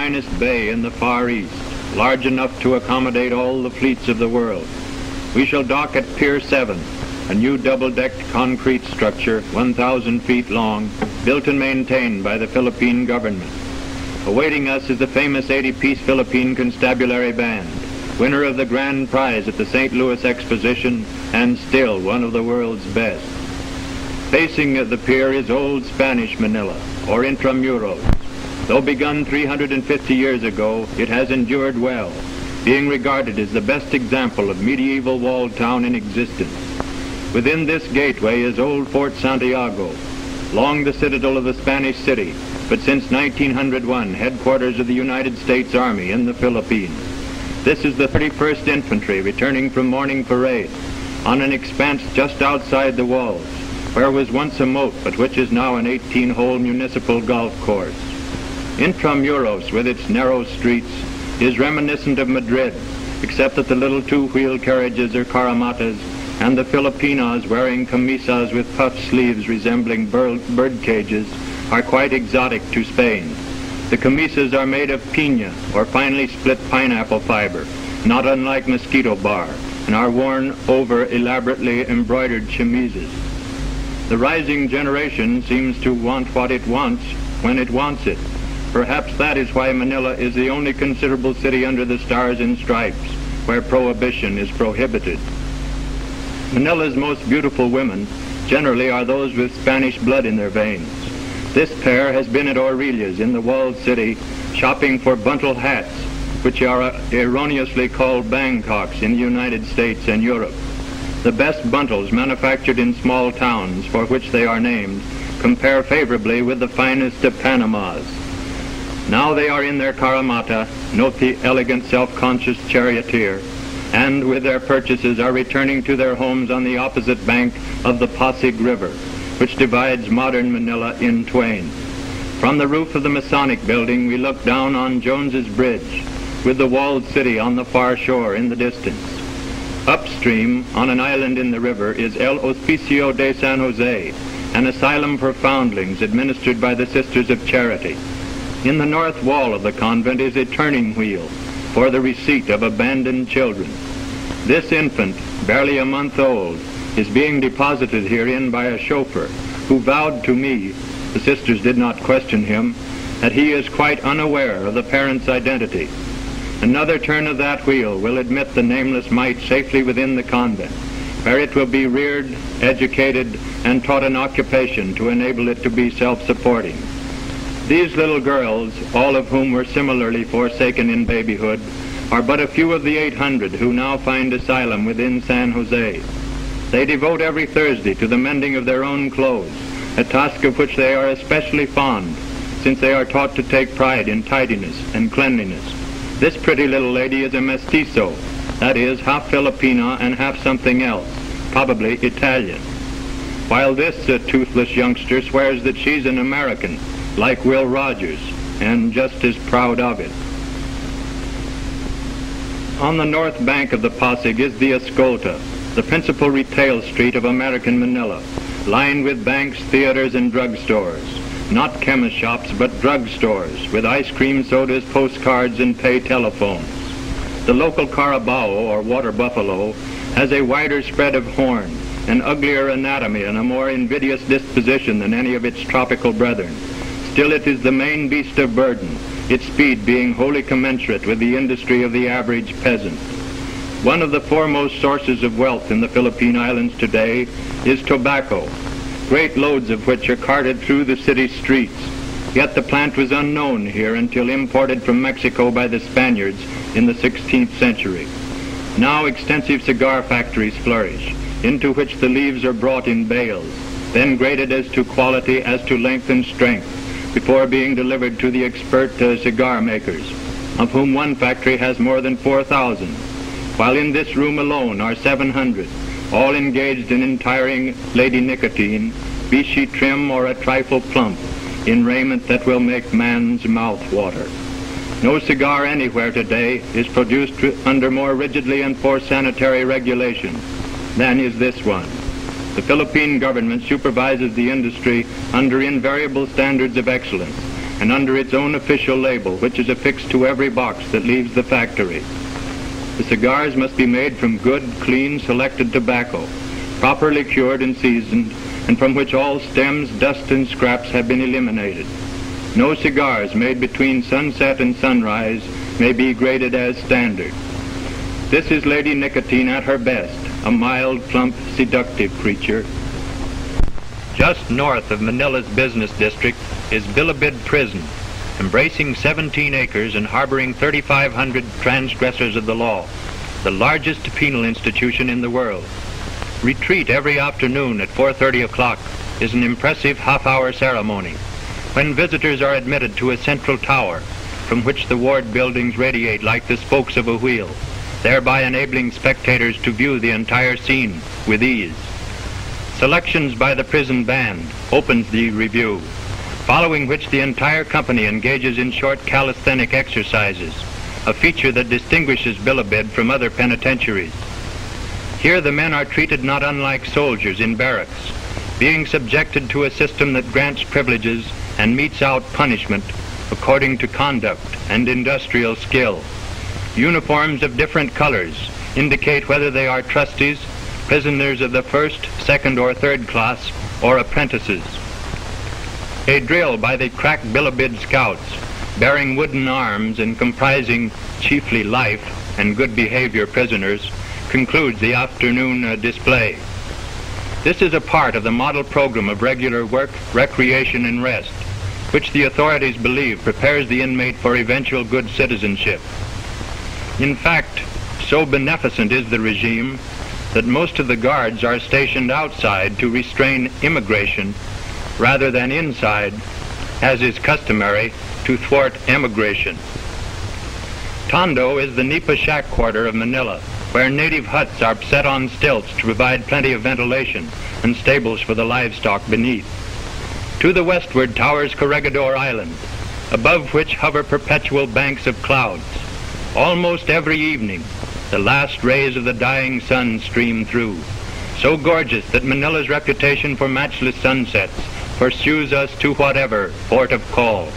finest bay in the Far East, large enough to accommodate all the fleets of the world. We shall dock at Pier 7, a new double-decked concrete structure 1,000 feet long, built and maintained by the Philippine government. Awaiting us is the famous 80-piece Philippine Constabulary Band, winner of the grand prize at the St. Louis Exposition and still one of the world's best. Facing the pier is old Spanish Manila, or Intramuros. Though begun 350 years ago, it has endured well, being regarded as the best example of medieval walled town in existence. Within this gateway is old Fort Santiago, long the citadel of the Spanish city, but since 1901 headquarters of the United States Army in the Philippines. This is the 31st Infantry returning from morning parade on an expanse just outside the walls, where was once a moat but which is now an 18-hole municipal golf course. Intramuros, with its narrow streets, is reminiscent of Madrid, except that the little two-wheel carriages are caramatas and the Filipinas wearing camisas with puff sleeves resembling bird cages are quite exotic to Spain. The camisas are made of piña, or finely split pineapple fiber, not unlike mosquito bar, and are worn over elaborately embroidered chemises. The rising generation seems to want what it wants when it wants it. Perhaps that is why Manila is the only considerable city under the stars and stripes, where prohibition is prohibited. Manila's most beautiful women generally are those with Spanish blood in their veins. This pair has been at Aurelia's in the walled city shopping for buntle hats, which are erroneously called Bangkoks in the United States and Europe. The best buntles manufactured in small towns for which they are named compare favorably with the finest of Panamas. Now they are in their caramata, note the elegant self-conscious charioteer, and with their purchases are returning to their homes on the opposite bank of the Pasig River, which divides modern Manila in twain. From the roof of the Masonic building we look down on Jones's Bridge, with the walled city on the far shore in the distance. Upstream, on an island in the river, is El Hospicio de San Jose, an asylum for foundlings administered by the Sisters of Charity. In the north wall of the convent is a turning wheel for the receipt of abandoned children. This infant, barely a month old, is being deposited herein by a chauffeur who vowed to me, the sisters did not question him, that he is quite unaware of the parent's identity. Another turn of that wheel will admit the nameless mite safely within the convent, where it will be reared, educated, and taught an occupation to enable it to be self-supporting. These little girls, all of whom were similarly forsaken in babyhood, are but a few of the 800 who now find asylum within San Jose. They devote every Thursday to the mending of their own clothes, a task of which they are especially fond, since they are taught to take pride in tidiness and cleanliness. This pretty little lady is a mestizo, that is, half Filipina and half something else, probably Italian, while this toothless youngster swears that she's an American, like Will Rogers, and just as proud of it. On the north bank of the Pasig is the Escolta, the principal retail street of American Manila, lined with banks, theaters, and drugstores. Not chemist shops, but drugstores, with ice cream sodas, postcards, and pay telephones. The local Carabao, or water buffalo, has a wider spread of horn, an uglier anatomy, and a more invidious disposition than any of its tropical brethren. Still, it is the main beast of burden, its speed being wholly commensurate with the industry of the average peasant. One of the foremost sources of wealth in the Philippine Islands today is tobacco, great loads of which are carted through the city streets. Yet the plant was unknown here until imported from Mexico by the Spaniards in the 16th century. Now extensive cigar factories flourish, into which the leaves are brought in bales, then graded as to quality, as to length and strength, before being delivered to the expert cigar makers, of whom one factory has more than 4,000, while in this room alone are 700, all engaged in entiring lady nicotine, be she trim or a trifle plump, in raiment that will make man's mouth water. No cigar anywhere today is produced under more rigidly enforced sanitary regulations than is this one. The Philippine government supervises the industry under invariable standards of excellence, and under its own official label, which is affixed to every box that leaves the factory. The cigars must be made from good, clean, selected tobacco, properly cured and seasoned, and from which all stems, dust, and scraps have been eliminated. No cigars made between sunset and sunrise may be graded as standard. This is Lady Nicotine at her best, a mild, plump, seductive creature. Just north of Manila's business district is Bilibid Prison, embracing 17 acres and harboring 3,500 transgressors of the law, the largest penal institution in the world. Retreat every afternoon at 4:30 o'clock is an impressive half-hour ceremony, when visitors are admitted to a central tower from which the ward buildings radiate like the spokes of a wheel, thereby enabling spectators to view the entire scene with ease. Selections by the prison band opens the review, following which the entire company engages in short calisthenic exercises, a feature that distinguishes Bilibid from other penitentiaries. Here the men are treated not unlike soldiers in barracks, being subjected to a system that grants privileges and metes out punishment according to conduct and industrial skill. Uniforms of different colors indicate whether they are trusties, prisoners of the first, second, or third class, or apprentices. A drill by the crack Bilibid scouts, bearing wooden arms and comprising chiefly life and good behavior prisoners, concludes the afternoon display. This is a part of the model program of regular work, recreation, and rest, which the authorities believe prepares the inmate for eventual good citizenship. In fact, so beneficent is the regime that most of the guards are stationed outside to restrain immigration rather than inside, as is customary, to thwart emigration. Tondo is the Nipa shack quarter of Manila, where native huts are set on stilts to provide plenty of ventilation and stables for the livestock beneath. To the westward towers Corregidor Island, above which hover perpetual banks of clouds. Almost every evening, the last rays of the dying sun stream through, so gorgeous that Manila's reputation for matchless sunsets pursues us to whatever port of call.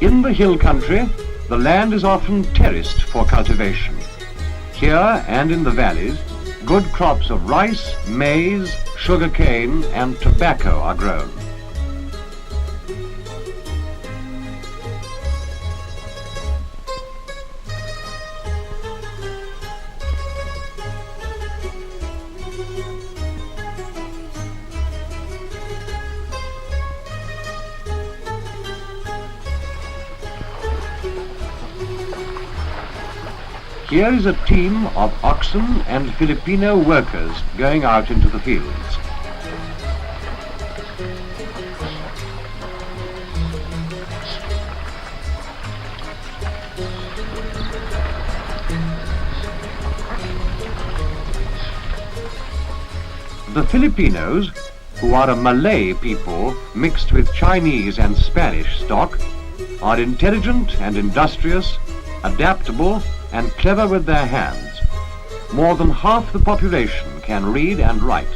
In the hill country, the land is often terraced for cultivation. Here and in the valleys, good crops of rice, maize, sugarcane and tobacco are grown. Here is a team of oxen and Filipino workers going out into the fields. The Filipinos, who are a Malay people mixed with Chinese and Spanish stock, are intelligent and industrious, adaptable and clever with their hands. More than half the population can read and write.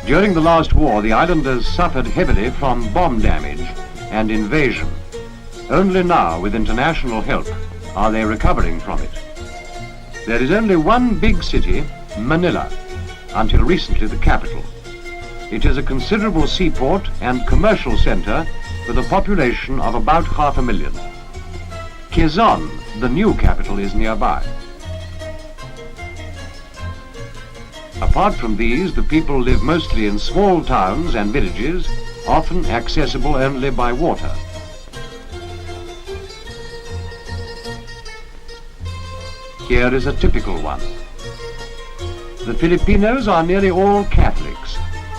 During the last war, the islanders suffered heavily from bomb damage and invasion. Only now, with international help, are they recovering from it. There is only one big city, Manila, until recently the capital. It is a considerable seaport and commercial center with a population of about 500,000. Quezon, the new capital, is nearby. Apart from these, the people live mostly in small towns and villages, often accessible only by water. Here is a typical one. The Filipinos are nearly all Catholics.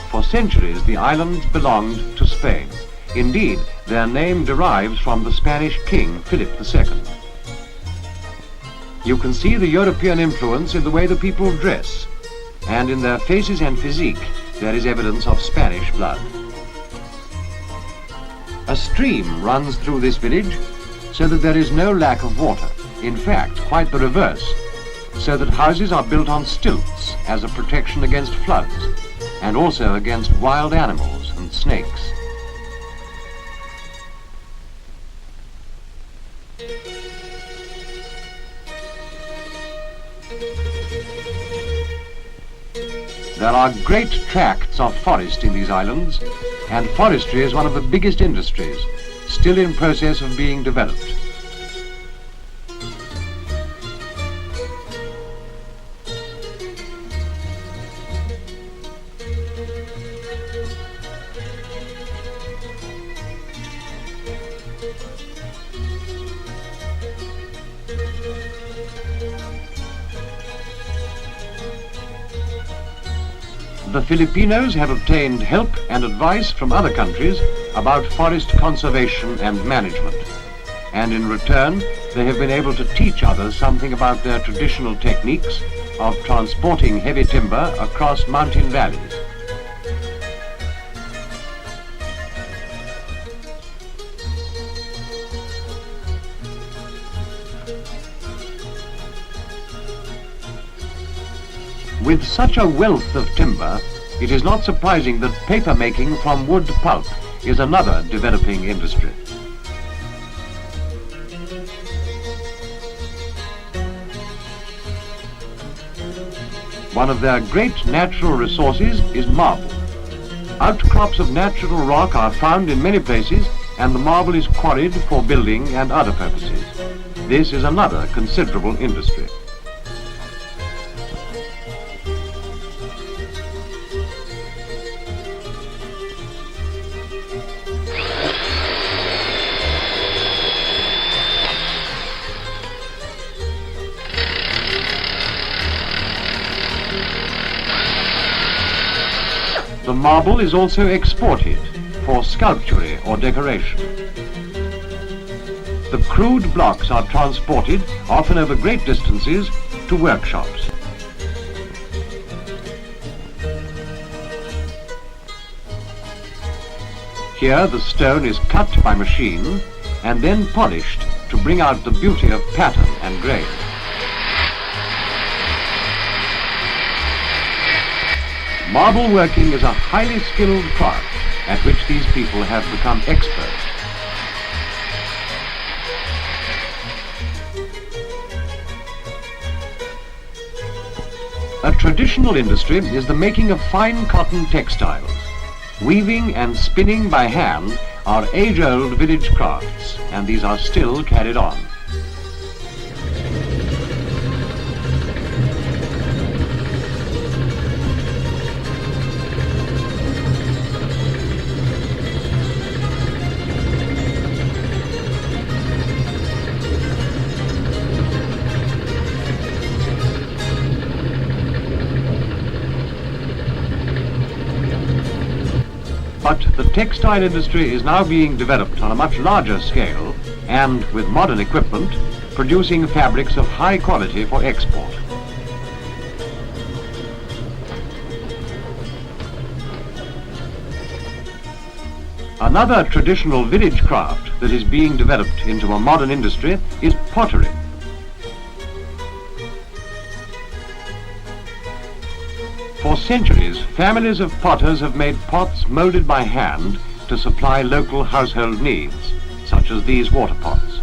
For centuries, the islands belonged to Spain. Indeed, their name derives from the Spanish king, Philip II. You can see the European influence in the way the people dress, and in their faces and physique there is evidence of Spanish blood. A stream runs through this village so that there is no lack of water. In fact, quite the reverse, so that houses are built on stilts as a protection against floods, and also against wild animals and snakes. There are great tracts of forest in these islands, and forestry is one of the biggest industries, still in process of being developed. The Filipinos have obtained help and advice from other countries about forest conservation and management. And in return, they have been able to teach others something about their traditional techniques of transporting heavy timber across mountain valleys. With such a wealth of timber, it is not surprising that paper making from wood pulp is another developing industry. One of their great natural resources is marble. Outcrops of natural rock are found in many places, and the marble is quarried for building and other purposes. This is another considerable industry. The marble is also exported for sculpture or decoration. The crude blocks are transported, often over great distances, to workshops. Here the stone is cut by machine and then polished to bring out the beauty of pattern and grain. Marble working is a highly skilled craft. at which these people have become experts. A traditional industry is the making of fine cotton textiles. Weaving and spinning by hand are age-old village crafts, and these are still carried on. But the textile industry is now being developed on a much larger scale and, with modern equipment, producing fabrics of high quality for export. Another traditional village craft that is being developed into a modern industry is pottery. For centuries, families of potters have made pots molded by hand to supply local household needs, such as these water pots.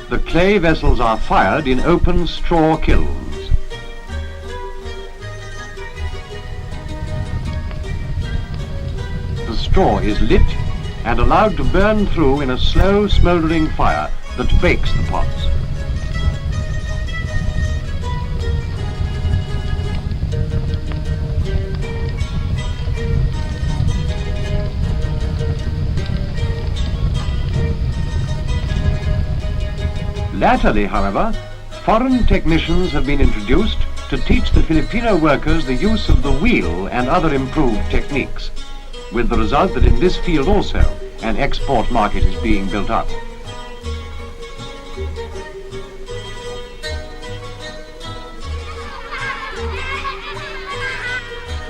The clay vessels are fired in open straw kilns. The straw is lit and allowed to burn through in a slow, smouldering fire that bakes the pots. Latterly, however, foreign technicians have been introduced to teach the Filipino workers the use of the wheel and other improved techniques, with the result that in this field also an export market is being built up.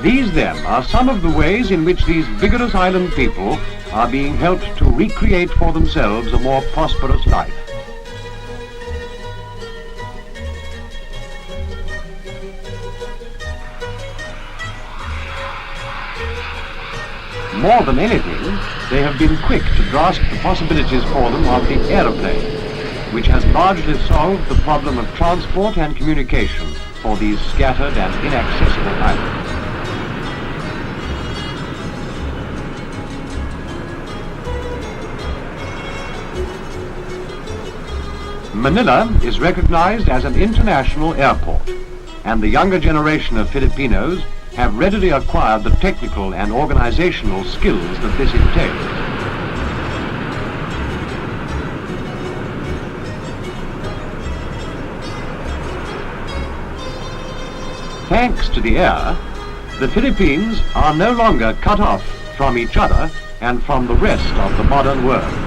These, then, are some of the ways in which these vigorous island people are being helped to recreate for themselves a more prosperous life. More than anything, they have been quick to grasp the possibilities for them of the aeroplane, which has largely solved the problem of transport and communication for these scattered and inaccessible islands. Manila is recognized as an international airport, and the younger generation of Filipinos have readily acquired the technical and organizational skills that this entails. Thanks to the air, the Philippines are no longer cut off from each other and from the rest of the modern world.